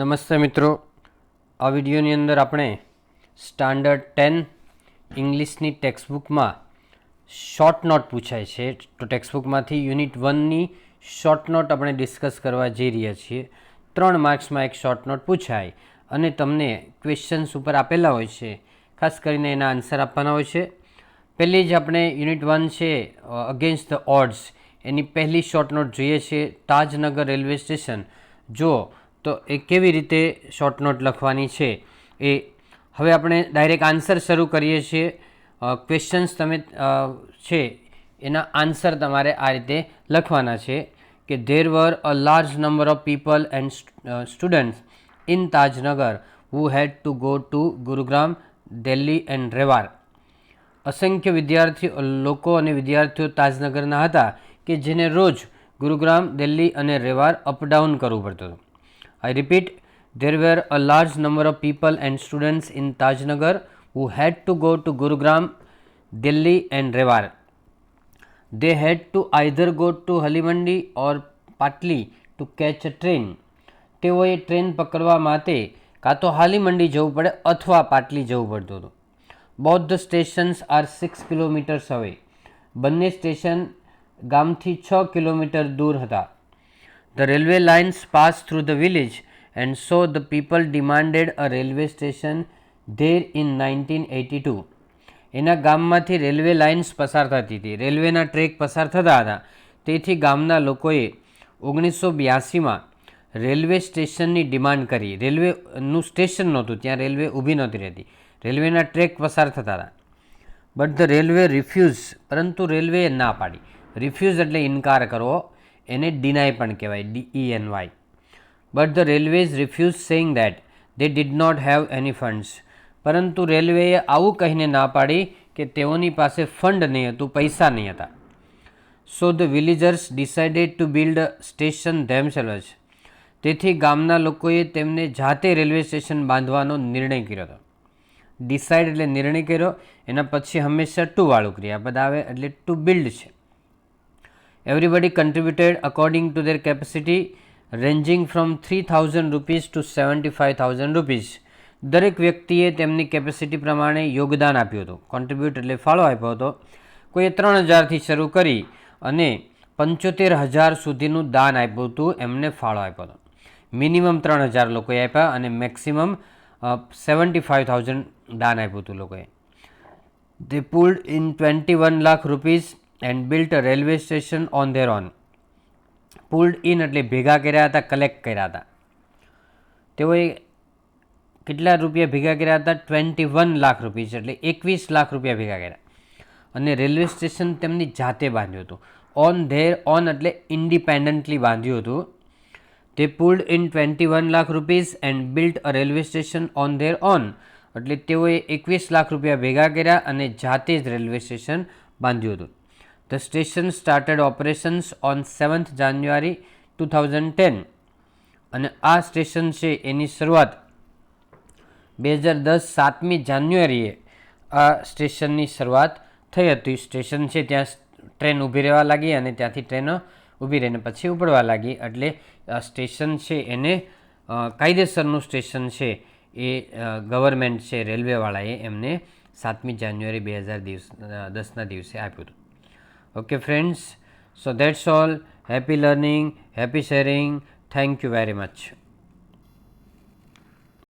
નમસ્તે મિત્રો, આ વિડીયોની અંદર આપણે સ્ટાન્ડર્ડ 10 ઇંગ્લિશની ટેક્સ્ટબુકમાં શોર્ટ નોટ પૂછાય છે. તો ટેક્સ્ટબુકમાંથી યુનિટ 1ની શોર્ટ નોટ આપણે ડિસ્કસ કરવા જઈ રહ્યા છીએ. 3 માર્ક્સમાં એક શોર્ટ નોટ પૂછાય અને તમને ક્વેશ્ચન્સ ઉપર આપેલા હોય છે, ખાસ કરીને એના આન્સર આપવાના હોય છે. પહેલી જ આપણે યુનિટ 1 છે અગેન્સ્ટ ધ ઓડ્સ, એની પહેલી શોર્ટ નોટ જોઈએ છીએ. તાજનગર રેલવે સ્ટેશન જો તો એ કેવી રીતે શોર્ટ નોટ લખવાની છે એ હવે આપણે ડાયરેક્ટ આન્સર શરૂ કરીએ છીએ. ક્વેશ્ચન્સ તમે છે એના આન્સર તમારે આ રીતે લખવાના છે કે there were a large number of people and students in Tajnagar who had to go to Gurugram, Delhi and Rewari. અસંખ્ય લોકો અને વિદ્યાર્થીઓ તાજનગરના હતા કે જેને રોજ ગુરુગ્રામ, દિલ્હી અને રેવાર અપડાઉન કરવું પડતું હતું. I repeat, there were a large number of people and students in Tajnagar who had to go to Gurugram, Delhi and Rewar. They had to either go to Halimandi or Patli to catch a train. તેઓએ train પકડવા માટે કાં તો હાલીમંડી જવું પડે અથવા પાટલી જવું પડતું હતું. Both the stations are 6 kilometres away. બંને સ્ટેશન ગામથી 6 કિલોમીટર દૂર હતા. The railway lines passed through the village and so the people demanded a railway station there in 1982. એના ગામમાંથી રેલવે લાઇન્સ પસાર થતી હતી, રેલવેના ટ્રેક પસાર થતા હતા, તેથી ગામના લોકોએ 1982માં રેલવે સ્ટેશનની ડિમાન્ડ કરી. રેલવેનું સ્ટેશન નહોતું, ત્યાં રેલવે ઊભી નહોતી રહેતી, રેલવેના ટ્રેક પસાર થતા હતા. બટ ધ રેલવે રિફ્યુઝ, પરંતુ રેલવેએ ના પાડી. રિફ્યુઝ એટલે ઇનકાર કરવો, એને ડિનાય પણ કહેવાય, DENY. But the railways refuse saying that they did not have any funds. પરંતુ રેલવેએ આવું કહીને ના પાડી કે તેઓની પાસે ફંડ નહીં હતું, પૈસા નહીં હતા. So the villagers decided to build a station themselves. તેથી ગામના લોકોએ તેમને જાતે રેલવે સ્ટેશન બાંધવાનો નિર્ણય કર્યો હતો. ડિસાઇડ એટલે નિર્ણય કર્યો, એના પછી હંમેશા ટુ વાળું ક્રિયાપદ આવે એટલે ટુ બિલ્ડ છે. Everybody contributed according to their capacity ranging from 3,000 rupees to 75,000 rupees. દરેક વ્યક્તિએ તેમની કેપેસિટી પ્રમાણે યોગદાન આપ્યું હતું. કોન્ટ્રીબ્યુટ એટલે ફાળો આપ્યો હતો. કોઈએ 3,000થી શરૂ કરી અને 75,000 સુધીનું દાન આપ્યું હતું, એમને ફાળો આપ્યો હતો. મિનિમમ 3,000 લોકોએ આપ્યા અને મેક્સિમમ 75,000 દાન આપ્યું હતું લોકોએ. They pulled in 21 lakh rupees and built a railway station on their own. Pulled in એટલે ભેગા કર્યા હતા, કલેક્ટ કર્યા હતા. તેઓએ કેટલા રૂપિયા ભેગા કર્યા હતા? 21 લાખ રૂપિયા, એટલે 21 લાખ રૂપિયા ભેગા કર્યા અને રેલવે સ્ટેશન તેમની જાતે બાંધ્યું હતું. ઓન ધેર ઓન એટલે ઇન્ડિપેન્ડન્ટલી બાંધ્યું હતું. તે pulled in 21 lakh rupees and built a railway station on there on, એટલે તેઓએ 21 લાખ રૂપિયા ભેગા કર્યા અને જાતે જ રેલવે સ્ટેશન બાંધ્યું હતું. The station started operations on 7th January 2010 અને આ સ્ટેશન છે એની શરૂઆત 2010 7મી જાન્યુઆરીએ આ સ્ટેશનની શરૂઆત થઈ હતી. સ્ટેશન છે ત્યાં ટ્રેન ઊભી રહેવા લાગી અને ત્યાંથી ટ્રેનો ઊભી રહીને પછી ઉપડવા લાગી, એટલે આ સ્ટેશન છે એને કાયદેસરનું સ્ટેશન છે એ ગવર્મેન્ટ છે રેલવેવાળાએ એમને 7મી જાન્યુઆરી 2010ના દિવસે આપ્યું હતું. Okay friends, so that's all. Happy learning, happy sharing. Thank you very much.